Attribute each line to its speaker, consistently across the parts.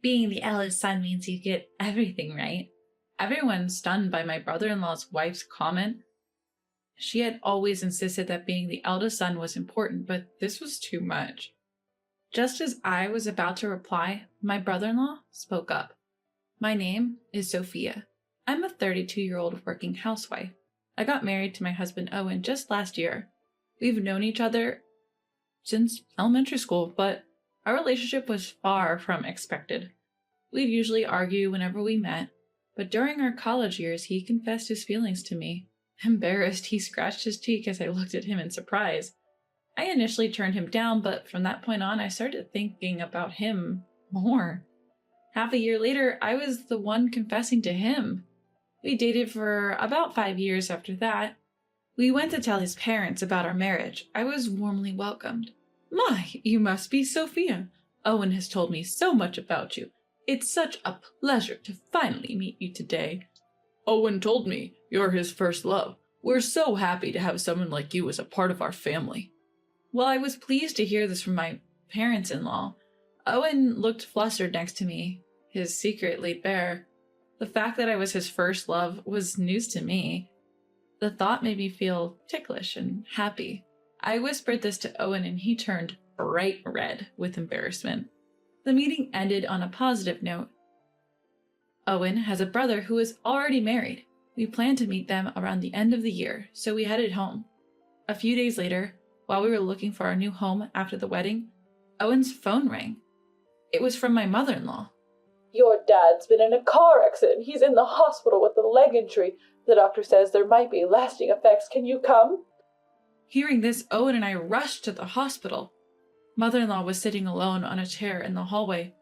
Speaker 1: Being the eldest son means you get everything, right? Everyone's stunned by my brother-in-law's wife's comment. She had always insisted that being the eldest son was important, but this was too much. Just as I was about to reply, my brother-in-law spoke up. My name is Sophia. I'm a 32-year-old working housewife. I got married to my husband Owen just last year. We've known each other since elementary school, but our relationship was far from expected. We'd usually argue whenever we met, but during our college years, he confessed his feelings to me. Embarrassed, he scratched his cheek as I looked at him in surprise. I initially turned him down, but from that point on, I started thinking about him more. Half a year later, I was the one confessing to him. We dated for about 5 years after that. We went to tell his parents about our marriage. I was warmly welcomed. My, you must be Sophia. Owen has told me so much about you. It's such a pleasure to finally meet you today. Owen told me you're his first love. We're so happy to have someone like you as a part of our family. Well, I was pleased to hear this from my parents-in-law. Owen looked flustered next to me, his secret laid bare. The fact that I was his first love was news to me. The thought made me feel ticklish and happy. I whispered this to Owen and he turned bright red with embarrassment. The meeting ended on a positive note. Owen has a brother who is already married. We planned to meet them around the end of the year, so we headed home. A few days later, while we were looking for our new home after the wedding, Owen's phone rang. It was from my mother-in-law.
Speaker 2: Your dad's been in a car accident. He's in the hospital with a leg injury. The doctor says there might be lasting effects. Can you come?
Speaker 1: Hearing this, Owen and I rushed to the hospital. Mother-in-law was sitting alone on a chair in the hallway.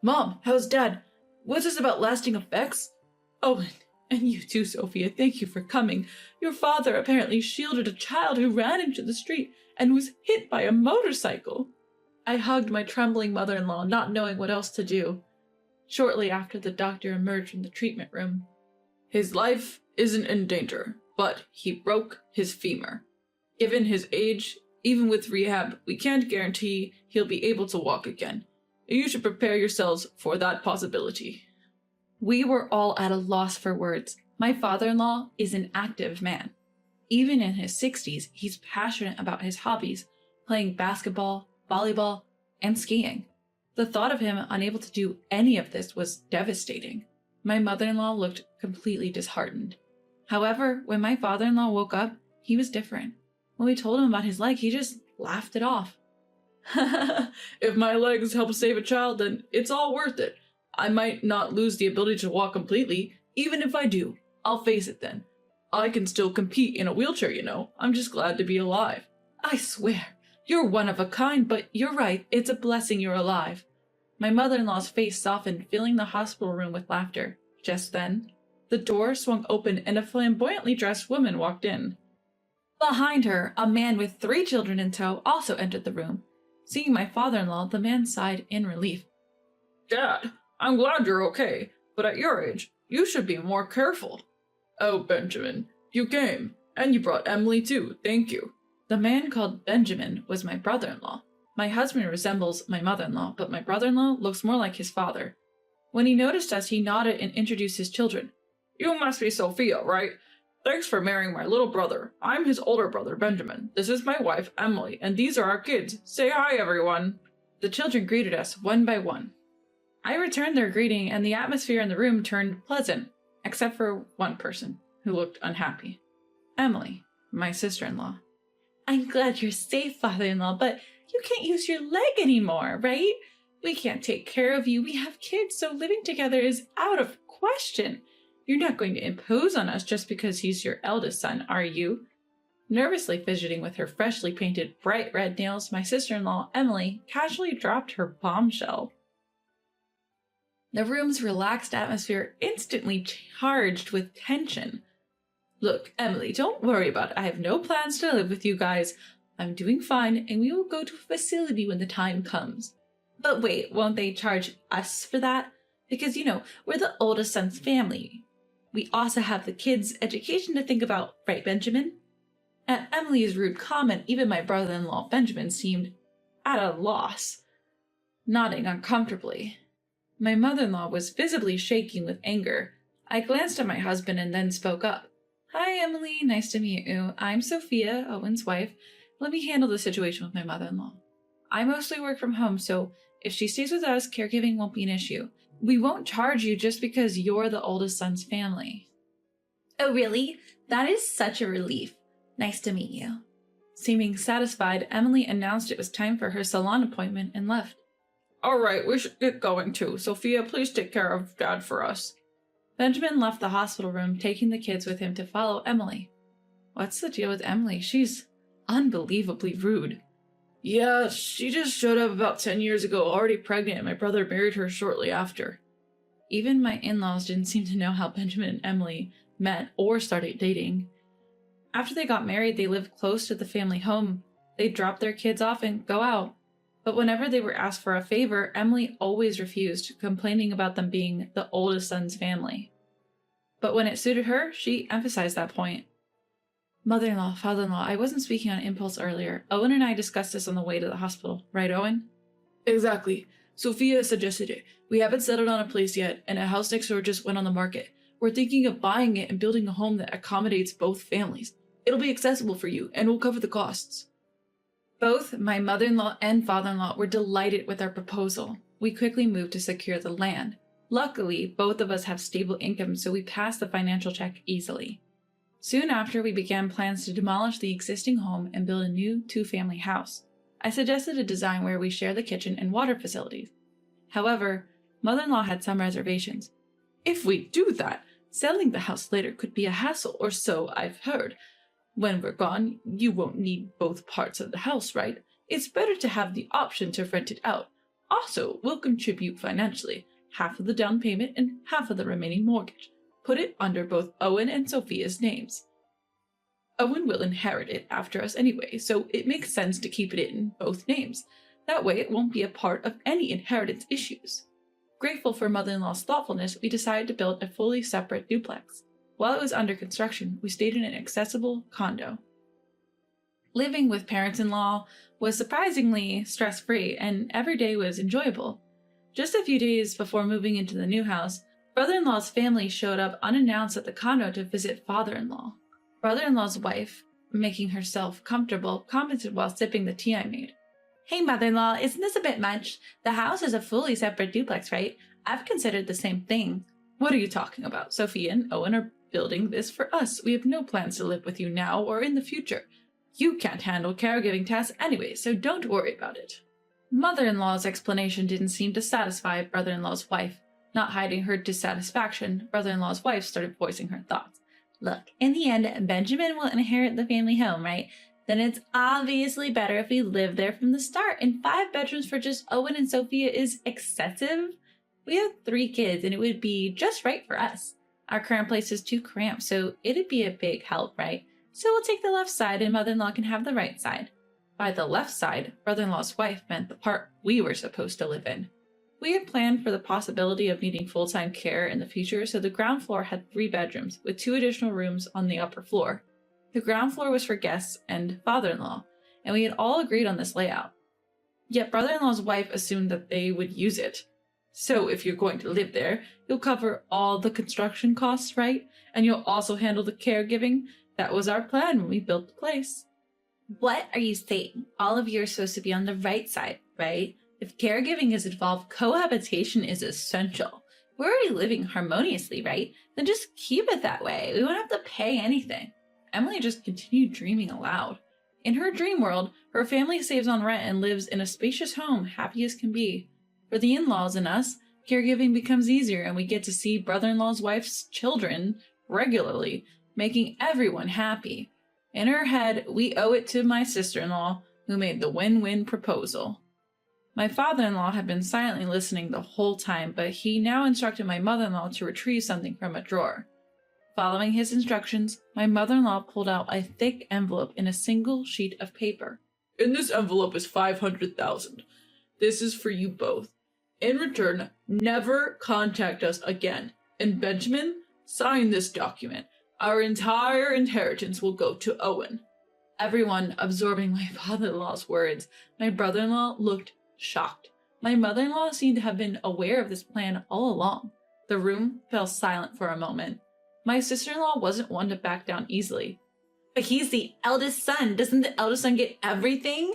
Speaker 1: Mom, how's Dad? What's this about lasting effects? Owen, and you too, Sophia, thank you for coming. Your father apparently shielded a child who ran into the street and was hit by a motorcycle. I hugged my trembling mother-in-law, not knowing what else to do. Shortly after, the doctor emerged from the treatment room. His life isn't in danger, but he broke his femur. Given his age, even with rehab, we can't guarantee he'll be able to walk again. You should prepare yourselves for that possibility. We were all at a loss for words. My father-in-law is an active man. Even in his 60s, he's passionate about his hobbies, playing basketball, volleyball, and skiing. The thought of him unable to do any of this was devastating. My mother-in-law looked completely disheartened. However, when my father-in-law woke up, he was different. When we told him about his leg, he just laughed it off. If my legs help save a child, then it's all worth it. I might not lose the ability to walk completely. Even if I do, I'll face it then. I can still compete in a wheelchair, you know. I'm just glad to be alive. I swear, you're one of a kind, but you're right. It's a blessing you're alive. My mother-in-law's face softened, filling the hospital room with laughter. Just then, the door swung open and a flamboyantly dressed woman walked in. Behind her, a man with 3 children in tow also entered the room. Seeing my father-in-law, the man sighed in relief. Dad, I'm glad you're okay, but at your age, you should be more careful. Oh, Benjamin, you came, and you brought Emily too, thank you. The man called Benjamin was my brother-in-law. My husband resembles my mother-in-law, but my brother-in-law looks more like his father. When he noticed us, he nodded and introduced his children. You must be Sophia, right? Thanks for marrying my little brother. I'm his older brother, Benjamin. This is my wife, Emily, and these are our kids. Say hi, everyone. The children greeted us one by one. I returned their greeting, and the atmosphere in the room turned pleasant, except for one person, who looked unhappy. Emily, my sister-in-law. I'm glad you're safe, father-in-law, but you can't use your leg anymore, right? We can't take care of you. We have kids, so living together is out of question. You're not going to impose on us just because he's your eldest son, are you? Nervously fidgeting with her freshly painted bright red nails, my sister-in-law, Emily, casually dropped her bombshell. The room's relaxed atmosphere instantly charged with tension. Look, Emily, don't worry about it. I have no plans to live with you guys. I'm doing fine, and we will go to a facility when the time comes. But wait, won't they charge us for that? Because, you know, we're the oldest son's family. We also have the kids' education to think about, right, Benjamin? At Emily's rude comment, even my brother-in-law Benjamin seemed at a loss, nodding uncomfortably. My mother-in-law was visibly shaking with anger. I glanced at my husband and then spoke up. Hi, Emily. Nice to meet you. I'm Sophia, Owen's wife. Let me handle the situation with my mother-in-law. I mostly work from home, so if she stays with us, caregiving won't be an issue. We won't charge you just because you're the oldest son's family. Oh, really? That is such a relief. Nice to meet you. Seeming satisfied, Emily announced it was time for her salon appointment and left. All right, we should get going too. Sophia, please take care of Dad for us. Benjamin left the hospital room, taking the kids with him to follow Emily. What's the deal with Emily? She's unbelievably rude. Yeah, she just showed up about 10 years ago, already pregnant, and my brother married her shortly after. Even my in-laws didn't seem to know how Benjamin and Emily met or started dating. After they got married, they lived close to the family home. They'd drop their kids off and go out. But whenever they were asked for a favor, Emily always refused, complaining about them being the oldest son's family. But when it suited her, she emphasized that point. Mother-in-law, father-in-law, I wasn't speaking on impulse earlier. Owen and I discussed this on the way to the hospital. Right, Owen? Exactly. Sophia suggested it. We haven't settled on a place yet, and a house next door just went on the market. We're thinking of buying it and building a home that accommodates both families. It'll be accessible for you, and we'll cover the costs. Both my mother-in-law and father-in-law were delighted with our proposal. We quickly moved to secure the land. Luckily, both of us have stable income, so we passed the financial check easily. Soon after, we began plans to demolish the existing home and build a new two-family house. I suggested a design where we share the kitchen and water facilities. However, mother-in-law had some reservations. If we do that, selling the house later could be a hassle, or so I've heard. When we're gone, you won't need both parts of the house, right? It's better to have the option to rent it out. Also, we'll contribute financially, half of the down payment and half of the remaining mortgage. Put it under both Owen and Sophia's names. Owen will inherit it after us anyway, so it makes sense to keep it in both names. That way it won't be a part of any inheritance issues. Grateful for mother-in-law's thoughtfulness, we decided to build a fully separate duplex. While it was under construction, we stayed in an accessible condo. Living with parents-in-law was surprisingly stress-free, and every day was enjoyable. Just a few days before moving into the new house, brother-in-law's family showed up unannounced at the condo to visit father-in-law. Brother-in-law's wife, making herself comfortable, commented while sipping the tea I made. Hey, mother-in-law, isn't this a bit much? The house is a fully separate duplex, right? I've considered the same thing. What are you talking about? Sophia and Owen are building this for us. We have no plans to live with you now or in the future. You can't handle caregiving tasks anyway, so don't worry about it. Mother-in-law's explanation didn't seem to satisfy brother-in-law's wife. Not hiding her dissatisfaction, brother-in-law's wife started voicing her thoughts. Look, in the end, Benjamin will inherit the family home, right? Then it's obviously better if we live there from the start, and 5 bedrooms for just Owen and Sophia is excessive. We have 3 kids, and it would be just right for us. Our current place is too cramped, so it'd be a big help, right? So we'll take the left side and mother-in-law can have the right side. By the left side, brother-in-law's wife meant the part we were supposed to live in. We had planned for the possibility of needing full-time care in the future, so the ground floor had 3 bedrooms, with 2 additional rooms on the upper floor. The ground floor was for guests and father-in-law, and we had all agreed on this layout. Yet brother-in-law's wife assumed that they would use it. So if you're going to live there, you'll cover all the construction costs, right? And you'll also handle the caregiving? That was our plan when we built the place. What are you saying? All of you are supposed to be on the right side, right? If caregiving is involved, cohabitation is essential. We're already living harmoniously, right? Then just keep it that way. We won't have to pay anything. Emily just continued dreaming aloud. In her dream world, her family saves on rent and lives in a spacious home, happy as can be. For the in-laws and us, caregiving becomes easier and we get to see brother-in-law's wife's children regularly, making everyone happy. In her head, we owe it to my sister-in-law, who made the win-win proposal. My father-in-law had been silently listening the whole time, but he now instructed my mother-in-law to retrieve something from a drawer. Following his instructions, my mother-in-law pulled out a thick envelope in a single sheet of paper. In this envelope is $500,000. This is for you both. In return, never contact us again. And Benjamin, sign this document. Our entire inheritance will go to Owen. Everyone absorbing my father-in-law's words, my brother-in-law looked shocked. My mother-in-law seemed to have been aware of this plan all along. The room fell silent for a moment. My sister-in-law wasn't one to back down easily. But he's the eldest son. Doesn't the eldest son get everything?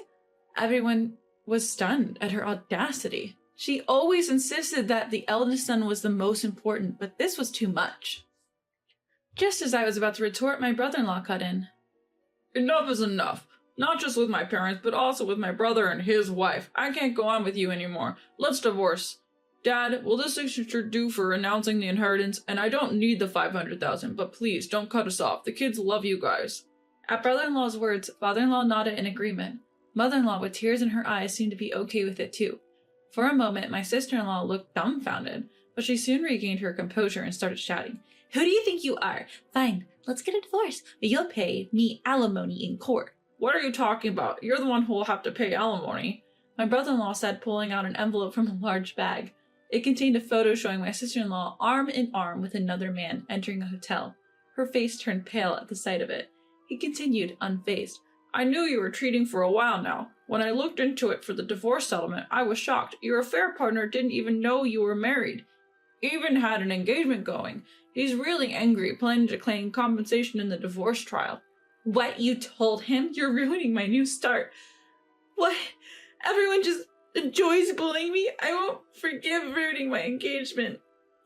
Speaker 1: Everyone was stunned at her audacity. She always insisted that the eldest son was the most important, but this was too much. Just as I was about to retort, my brother-in-law cut in. Enough is enough. Not just with my parents, but also with my brother and his wife. I can't go on with you anymore. Let's divorce. Dad, will this signature do for renouncing the inheritance? And I don't need the $500,000, but please don't cut us off. The kids love you guys. At brother-in-law's words, father-in-law nodded in agreement. Mother-in-law, with tears in her eyes, seemed to be okay with it too. For a moment, my sister-in-law looked dumbfounded, but she soon regained her composure and started shouting. Who do you think you are? Fine, let's get a divorce, but you'll pay me alimony in court. What are you talking about? You're the one who will have to pay alimony. My brother-in-law said, pulling out an envelope from a large bag. It contained a photo showing my sister-in-law arm in arm with another man entering a hotel. Her face turned pale at the sight of it. He continued, unfazed. I knew you were cheating for a while now. When I looked into it for the divorce settlement, I was shocked. Your affair partner didn't even know you were married. Even had an engagement going. He's really angry, planning to claim compensation in the divorce trial. What, you told him? You're ruining my new start. What? Everyone just enjoys bullying me? I won't forgive ruining my engagement.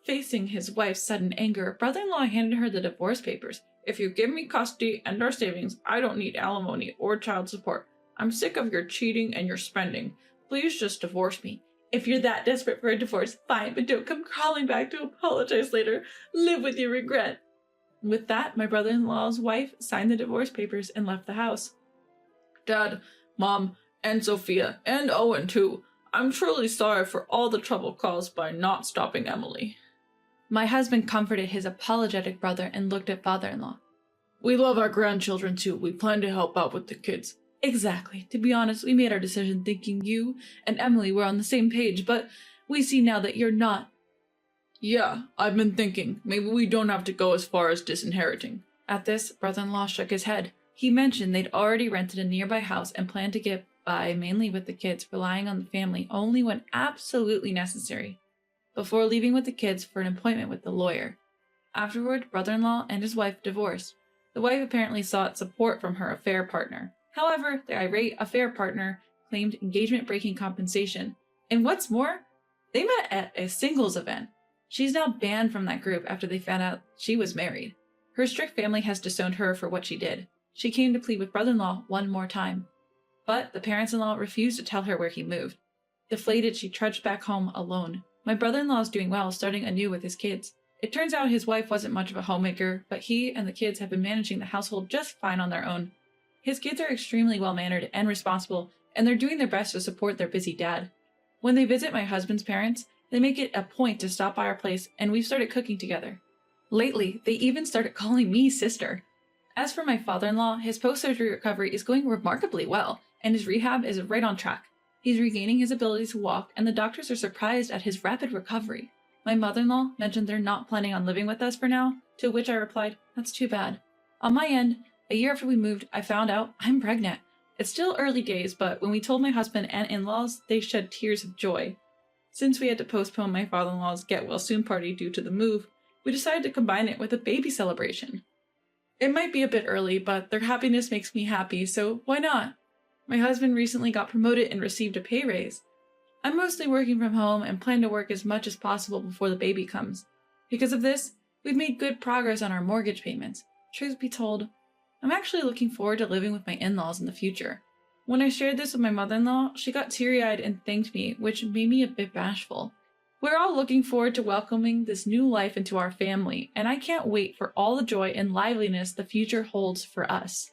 Speaker 1: Facing his wife's sudden anger, brother-in-law handed her the divorce papers. If you give me custody and our savings, I don't need alimony or child support. I'm sick of your cheating and your spending. Please just divorce me. If you're that desperate for a divorce, fine, but don't come crawling back to apologize later. Live with your regret. With that, my brother-in-law's wife signed the divorce papers and left the house. Dad, Mom, and Sophia, and Owen too. I'm truly sorry for all the trouble caused by not stopping Emily. My husband comforted his apologetic brother and looked at father-in-law. We love our grandchildren too. We plan to help out with the kids. Exactly. To be honest, we made our decision thinking you and Emily were on the same page, but we see now that you're not. Yeah, I've been thinking. Maybe we don't have to go as far as disinheriting. At this, brother-in-law shook his head. He mentioned they'd already rented a nearby house and planned to get by mainly with the kids, relying on the family only when absolutely necessary, before leaving with the kids for an appointment with the lawyer. Afterward, brother-in-law and his wife divorced. The wife apparently sought support from her affair partner. However, the irate affair partner claimed engagement-breaking compensation. And what's more, they met at a singles event. She's now banned from that group after they found out she was married. Her strict family has disowned her for what she did. She came to plead with brother-in-law one more time. But the parents-in-law refused to tell her where he moved. Deflated, she trudged back home alone. My brother-in-law is doing well, starting anew with his kids. It turns out his wife wasn't much of a homemaker, but he and the kids have been managing the household just fine on their own. His kids are extremely well-mannered and responsible, and they're doing their best to support their busy dad. When they visit my husband's parents, they make it a point to stop by our place, and we've started cooking together. Lately, they even started calling me sister. As for my father-in-law, his post-surgery recovery is going remarkably well, and his rehab is right on track. He's regaining his ability to walk, and the doctors are surprised at his rapid recovery. My mother-in-law mentioned they're not planning on living with us for now, to which I replied, that's too bad. On my end, a year after we moved, I found out I'm pregnant. It's still early days, but when we told my husband and in-laws, they shed tears of joy. Since we had to postpone my father-in-law's get-well-soon party due to the move, we decided to combine it with a baby celebration. It might be a bit early, but their happiness makes me happy, so why not? My husband recently got promoted and received a pay raise. I'm mostly working from home and plan to work as much as possible before the baby comes. Because of this, we've made good progress on our mortgage payments. Truth be told, I'm actually looking forward to living with my in-laws in the future. When I shared this with my mother-in-law, she got teary-eyed and thanked me, which made me a bit bashful. We're all looking forward to welcoming this new life into our family, and I can't wait for all the joy and liveliness the future holds for us.